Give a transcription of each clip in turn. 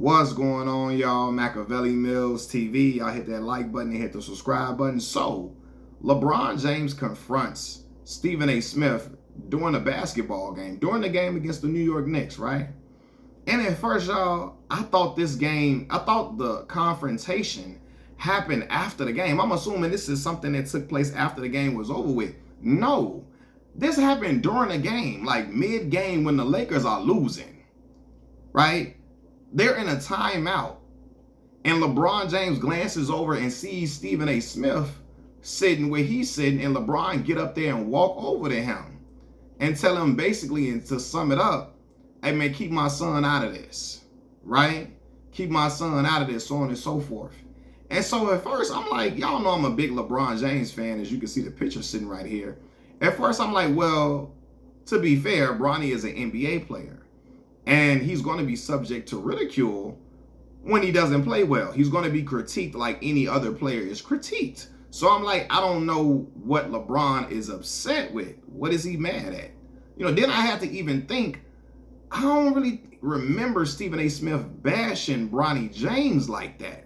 What's going on, y'all? Machiavelli Mills TV. Y'all hit that like button and hit the subscribe button. So, LeBron James confronts Stephen A. Smith during a basketball game, during the game against the New York Knicks, right? And at first, y'all, I thought the confrontation happened after the game. I'm assuming this is something that took place after the game was over with. No, this happened during the game, like mid-game when the Lakers are losing, right? They're in a timeout, and LeBron James glances over and sees Stephen A. Smith sitting where he's sitting, and LeBron get up there and walk over to him and tell him basically, and to sum it up, hey man, keep my son out of this, right? Keep my son out of this, so on and so forth. And so at first, I'm like, y'all know I'm a big LeBron James fan, as you can see the picture sitting right here. At first, I'm like, well, to be fair, Bronny is an NBA player. And he's going to be subject to ridicule when he doesn't play well. He's going to be critiqued like any other player is critiqued. So I'm like, I don't know what LeBron is upset with. What is he mad at? Then I had to even think, I don't really remember Stephen A. Smith bashing Bronny James like that.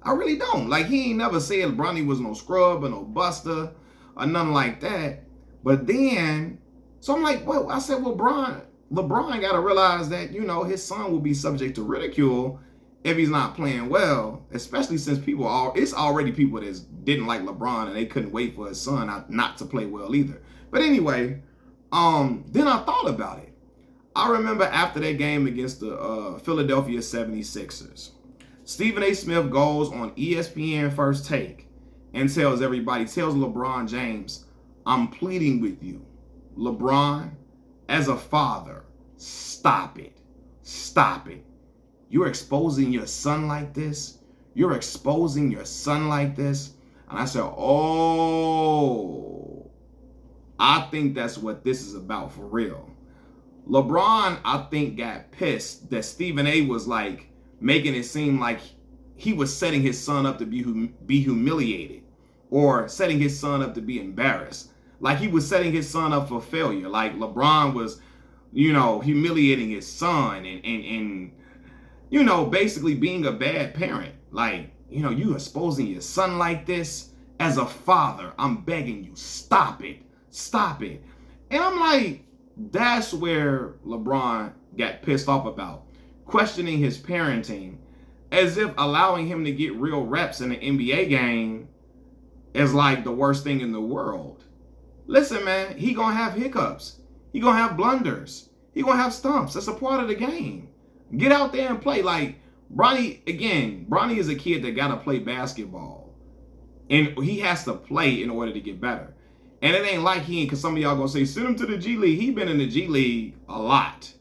I really don't. Like, he ain't never said Bronny was no scrub or no buster or nothing like that. But then, so I'm like, well, I said, well, LeBron got to realize that, his son will be subject to ridicule if he's not playing well, especially since it's already people that didn't like LeBron and they couldn't wait for his son not to play well either. But anyway, then I thought about it. I remember after that game against the Philadelphia 76ers, Stephen A. Smith goes on ESPN First Take and tells LeBron James, I'm pleading with you, LeBron, as a father, stop it. Stop it. You're exposing your son like this? You're exposing your son like this? And I said, oh, I think that's what this is about for real. LeBron, I think, got pissed that Stephen A. was like making it seem like he was setting his son up to be humiliated, or setting his son up to be embarrassed. Like he was setting his son up for failure. Like LeBron was, humiliating his son and basically being a bad parent. Like, you exposing your son like this as a father. I'm begging you, stop it. Stop it. And I'm like, that's where LeBron got pissed off about, questioning his parenting, as if allowing him to get real reps in an NBA game is like the worst thing in the world. Listen, man, he gonna have hiccups. He gonna have blunders. He gonna have stumps. That's a part of the game. Get out there and play. Like, Bronny is a kid that gotta play basketball. And he has to play in order to get better. And it ain't like because some of y'all gonna say, send him to the G League. He been in the G League a lot.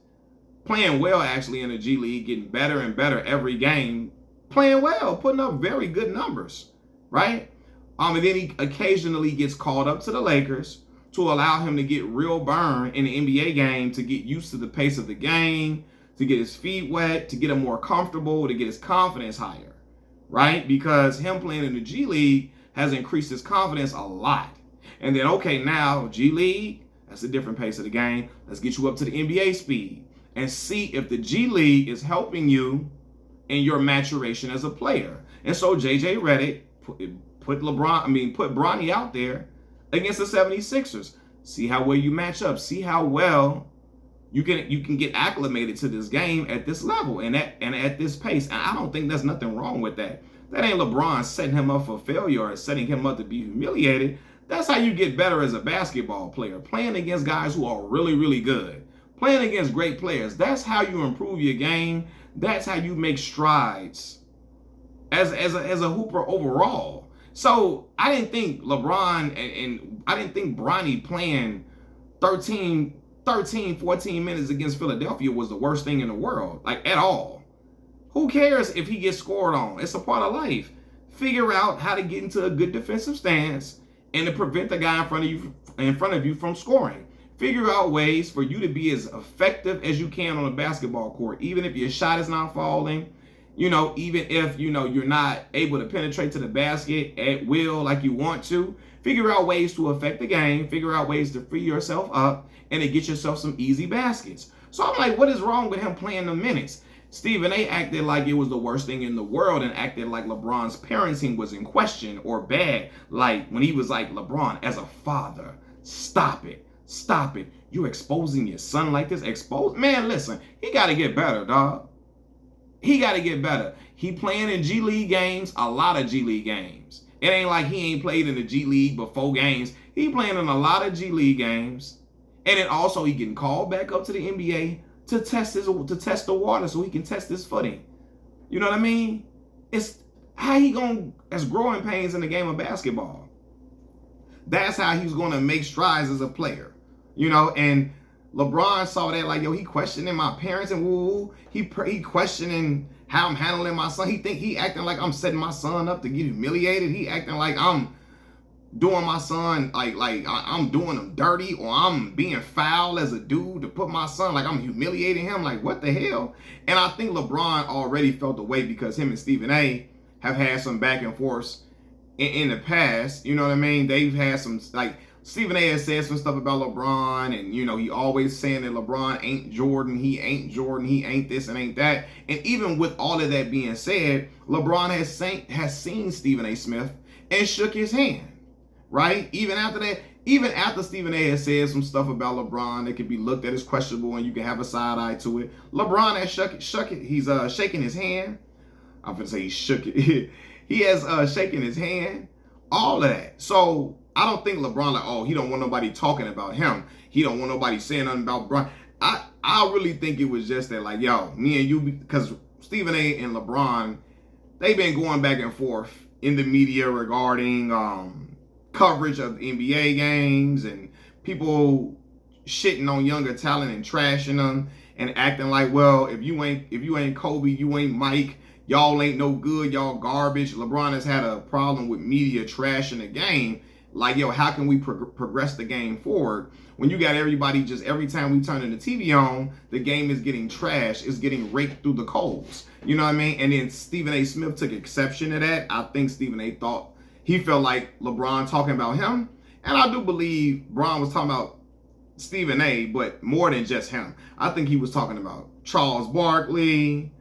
Playing well, actually, in the G League, getting better and better every game. Playing well, putting up very good numbers, right? And then he occasionally gets called up to the Lakers to allow him to get real burn in the NBA game, to get used to the pace of the game, to get his feet wet, to get him more comfortable, to get his confidence higher, right? Because him playing in the G League has increased his confidence a lot. And then, okay, now G League, that's a different pace of the game. Let's get you up to the NBA speed and see if the G League is helping you in your maturation as a player. And so JJ Redick put Bronny out there against the 76ers. See how well you match up. See how well you can get acclimated to this game at this level and at this pace. And I don't think there's nothing wrong with that. That ain't LeBron setting him up for failure or setting him up to be humiliated. That's how you get better as a basketball player. Playing against guys who are really, really good. Playing against great players. That's how you improve your game. That's how you make strides as a hooper overall. So I didn't think LeBron and I didn't think Bronny playing 13, 14 minutes against Philadelphia was the worst thing in the world, like at all. Who cares if he gets scored on? It's a part of life. Figure out how to get into a good defensive stance and to prevent the guy in front of you from scoring. Figure out ways for you to be as effective as you can on a basketball court, even if your shot is not falling. Even if, you're not able to penetrate to the basket at will like you want to, figure out ways to affect the game, figure out ways to free yourself up and to get yourself some easy baskets. So I'm like, what is wrong with him playing the minutes? Stephen A acted like it was the worst thing in the world and acted like LeBron's parenting was in question or bad. Like when he was like, LeBron, as a father, stop it. Stop it. You're exposing your son like this. Man, listen, he got to get better, dog. He got to get better. He playing in G League games, a lot of G League games. It ain't like he ain't played in the G League but 4 games. He playing in a lot of G League games. And then also he getting called back up to the NBA to test the water so he can test his footing. You know what I mean? It's how he gonna, as growing pains in the game of basketball. That's how he's gonna make strides as a player. You know, and LeBron saw that like, yo, he questioning my parents and woo. He questioning how I'm handling my son. He acting like I'm setting my son up to get humiliated. He acting like I'm doing my son like I'm doing him dirty, or I'm being foul as a dude to put my son, like I'm humiliating him. Like, what the hell? And I think LeBron already felt the way because him and Stephen A have had some back and forth in the past. You know what I mean? They've had some, like, Stephen A has said some stuff about LeBron, and you know, he always saying that LeBron ain't Jordan, he ain't this and ain't that. And even with all of that being said, LeBron has seen Stephen A. Smith and shook his hand. Right? Even after that, even after Stephen A has said some stuff about LeBron that could be looked at as questionable and you can have a side eye to it, LeBron has shook it. He's shaking his hand. I'm gonna say he shook it. He has shaken his hand. All of that. So I don't think LeBron like, oh, he don't want nobody talking about him. He don't want nobody saying nothing about LeBron. I really think it was just that, like, yo, me and you, because Stephen A and LeBron, they've been going back and forth in the media regarding coverage of NBA games and people shitting on younger talent and trashing them and acting like, well, if you ain't Kobe, you ain't Mike, y'all ain't no good, y'all garbage. LeBron has had a problem with media trashing the game. Like, yo, how can we progress the game forward when you got everybody just every time we turn the TV on, the game is getting trashed, it's getting raked through the coals. You know what I mean? And then Stephen A. Smith took exception to that. I think Stephen A. He felt like LeBron talking about him. And I do believe Bron was talking about Stephen A., but more than just him. I think he was talking about Charles Barkley,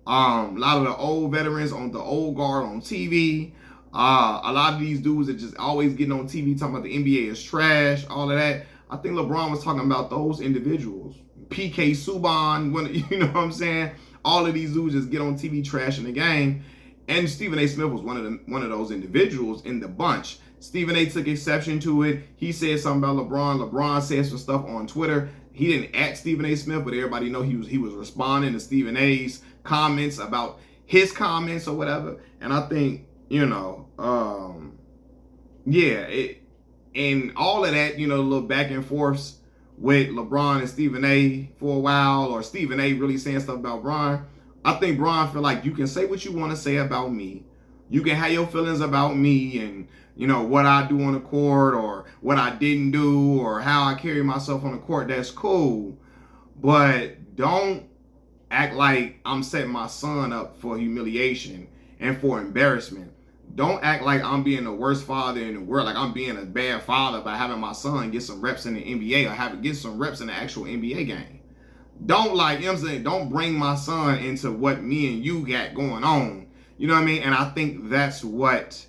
a lot of the old veterans on the old guard on TV. A lot of these dudes that just always getting on TV talking about the NBA is trash, all of that. I think LeBron was talking about those individuals. PK Subban, you know what I'm saying? All of these dudes just get on TV trashing the game. And Stephen A. Smith was one of those individuals in the bunch. Stephen A. took exception to it. He said something about LeBron. LeBron said some stuff on Twitter. He didn't at Stephen A. Smith, but everybody know he was responding to Stephen A.'s comments about his comments or whatever. And I think, you know, and all of that, you know, a little back and forth with LeBron and Stephen A. for a while, or Stephen A. really saying stuff about Bron. I think Bron feel like you can say what you want to say about me. You can have your feelings about me and, you know, what I do on the court or what I didn't do or how I carry myself on the court. That's cool. But don't act like I'm setting my son up for humiliation and for embarrassment. Don't act like I'm being the worst father in the world, like I'm being a bad father by having my son get some reps in the NBA or get some reps in the actual NBA game. Don't, like, you know what I'm saying, don't bring my son into what me and you got going on. You know what I mean? And I think that's what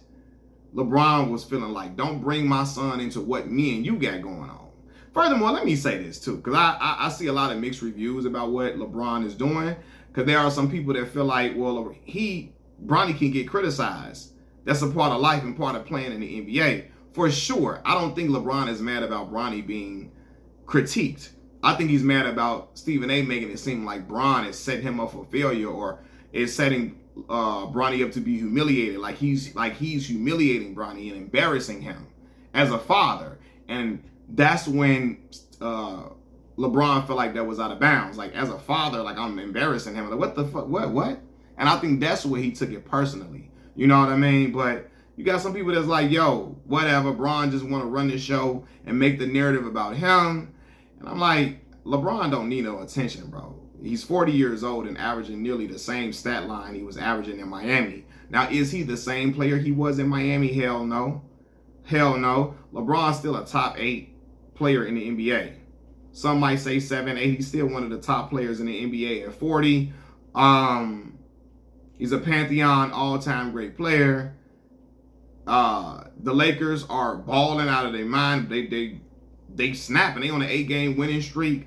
LeBron was feeling like. Don't bring my son into what me and you got going on. Furthermore, let me say this too, because I see a lot of mixed reviews about what LeBron is doing, because there are some people that feel like, well, Bronny can get criticized. That's a part of life and part of playing in the NBA. For sure, I don't think LeBron is mad about Bronny being critiqued. I think he's mad about Stephen A. making it seem like Bron is setting him up for failure or is setting Bronny up to be humiliated. Like he's humiliating Bronny and embarrassing him as a father. And that's when LeBron felt like that was out of bounds. Like, as a father, like, I'm embarrassing him. Like, what the fuck? What? And I think that's where he took it personally. You know what I mean? But you got some people that's like, yo, whatever. Bron just want to run this show and make the narrative about him. And I'm like, LeBron don't need no attention, bro. He's 40 years old and averaging nearly the same stat line he was averaging in Miami. Now, is he the same player he was in Miami? Hell no. Hell no. LeBron's still a top 8 player in the NBA. Some might say 7, 8. He's still one of the top players in the NBA at 40. He's a Pantheon all-time great player. The Lakers are balling out of their mind. They snapping. They on an 8-game winning streak.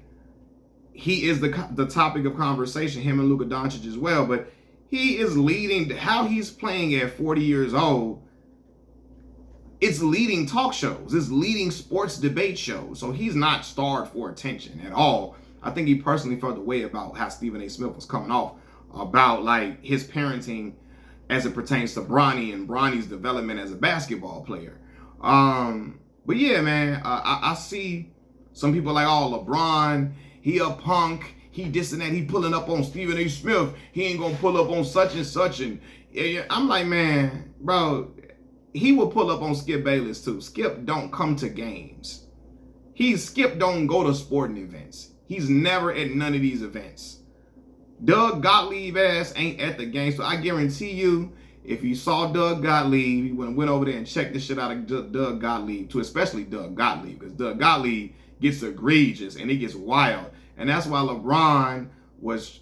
He is the topic of conversation. Him and Luka Doncic as well. But he is leading. How he's playing at 40 years old, it's leading talk shows. It's leading sports debate shows. So he's not starved for attention at all. I think he personally felt the way about how Stephen A. Smith was coming off about like his parenting as it pertains to Bronny and Bronny's development as a basketball player. But yeah, man, I see some people like, oh, LeBron, he a punk, he this and that, he pulling up on Stephen A. Smith, he ain't gonna pull up on such and such. And yeah, I'm like, man, bro, he will pull up on Skip Bayless too. Skip don't come to games. Skip don't go to sporting events. He's never at none of these events. Doug Gottlieb ass ain't at the game. So I guarantee you, if you saw Doug Gottlieb, you went over there and checked the shit out of Doug Gottlieb too, especially Doug Gottlieb, because Doug Gottlieb gets egregious and it gets wild. And that's why LeBron was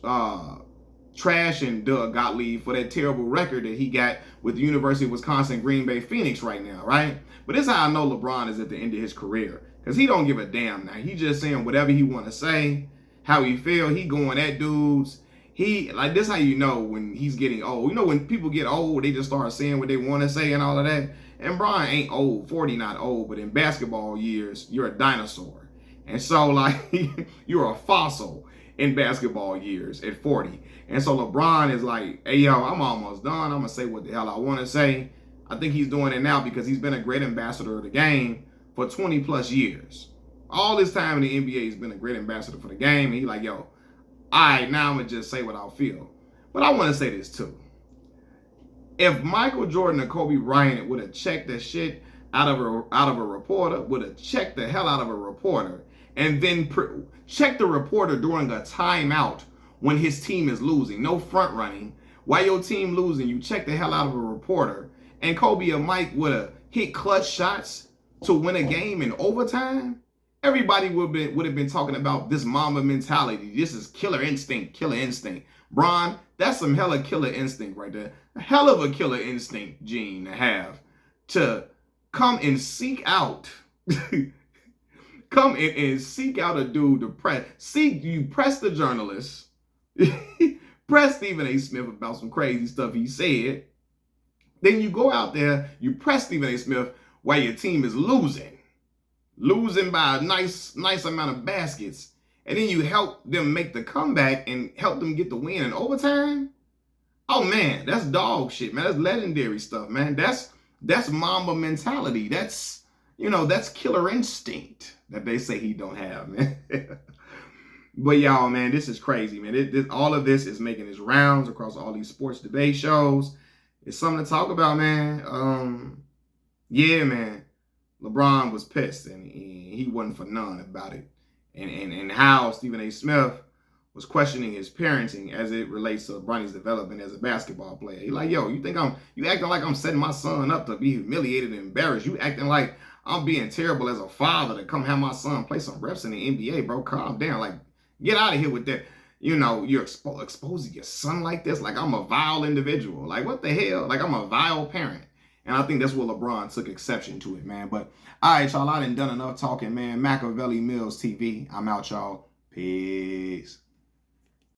trashing Doug Gottlieb for that terrible record that he got with the University of Wisconsin, Green Bay Phoenix right now, right? But this is how I know LeBron is at the end of his career, because he don't give a damn now. He just saying whatever he want to say, how he feel. He going at dudes. He like this how you know when he's getting old. You know when people get old, they just start saying what they want to say and all of that. And Brian ain't old, 40 not old, but in basketball years, you're a dinosaur. And so like you're a fossil in basketball years at 40. And so LeBron is like, hey yo, I'm almost done. I'm gonna say what the hell I want to say. I think he's doing it now because he's been a great ambassador of the game for 20 plus years. All this time in the NBA, he's been a great ambassador for the game. And he's like, yo, all right, now I'm going to just say what I feel. But I want to say this too. If Michael Jordan or Kobe Bryant would have checked the shit out of a reporter, would have checked the hell out of a reporter, and then check the reporter during a timeout when his team is losing, no front running. While your team losing, you check the hell out of a reporter, and Kobe or Mike would have hit clutch shots to win a game in overtime, everybody would have been talking about this Mamba mentality. This is killer instinct, killer instinct. Bron, that's some hella killer instinct right there. A hell of a killer instinct gene to have, to come and seek out, come in and seek out a dude to press. You press the journalist, press Stephen A. Smith about some crazy stuff he said. Then you go out there, you press Stephen A. Smith while your team is losing by a nice amount of baskets, and then you help them make the comeback and help them get the win in overtime. Oh man, that's dog shit, man. That's legendary stuff, man. That's Mamba mentality. That's killer instinct that they say he don't have, man. But y'all, man, this is crazy, man. All of this is making its rounds across all these sports debate shows. It's something to talk about, man. Yeah, man. LeBron was pissed, and he wasn't for none about it. And how Stephen A. Smith was questioning his parenting as it relates to Bronny's development as a basketball player. He like, yo, you acting like I'm setting my son up to be humiliated and embarrassed. You acting like I'm being terrible as a father to come have my son play some reps in the NBA, bro. Calm down. Like, get out of here with that. You're exposing your son like this. Like, I'm a vile individual. Like, what the hell? Like, I'm a vile parent. And I think that's what LeBron took exception to it, man. But, all right, y'all, I done enough talking, man. Machiavelli Mills TV. I'm out, y'all. Peace.